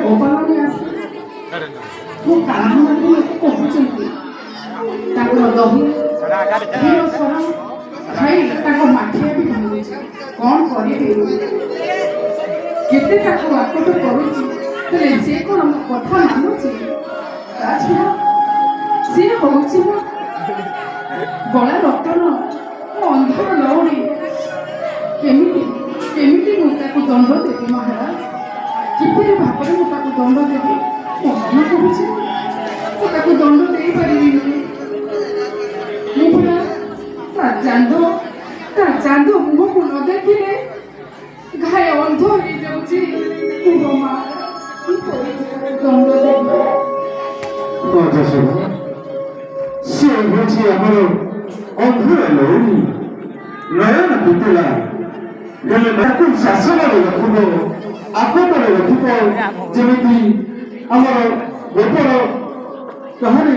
ଗୋପାଳନ ଆସେ ମୁଁ କାହାକୁ କହୁଛନ୍ତି ତାଙ୍କର ଦହି କ୍ଷୀର ସର ଖାଇ ତାଙ୍କ ମାଠିଆ ବି ଭାଙ୍ଗୁଛି କ'ଣ କରିବେ କେତେ ତାକୁ ଆକଟ କରୁଛି ହେଲେ ସେ କ'ଣ ମୋ କଥା ମାନୁଛି ତା ଛଡ଼ା ସିଏ ହଉଛି ମୋ ଗଳା ରତନ ମୋ ଅନ୍ଧର ଲଉଡ଼ି କେମିତି କେମିତି ମୁଁ ତାକୁ ଦଣ୍ଡ ଦେବି ମହାରାଜ କିପରି ଭାବରେ ମୁଁ ତାକୁ ଦଣ୍ଡ ଦେବି ମୋ ମନ କହୁଛି ମୁଁ ତାକୁ ଦଣ୍ଡ ଦେଇପାରିବିନି ମୁଁ ପୁରା ତା ଚାନ୍ଦ ମୁହଁକୁ ନ ଦେଖିଲେ ଘାଏ ଅନ୍ଧ ହେଇଯାଉଛି କୁହ ମା କିପରି ଦଣ୍ଡ ଦେବି ସେ ହେଉଛି ଆମର ଅନ୍ଧର ଲଉଡ଼ି ନୟନ ପିତୁଳା ହେଲେ ତାକୁ ଶାସନରେ ରଖିବ ଆକଟରେ ରଖିବ ଯେମିତି ଆମର ଗୋପର କାହାଣୀ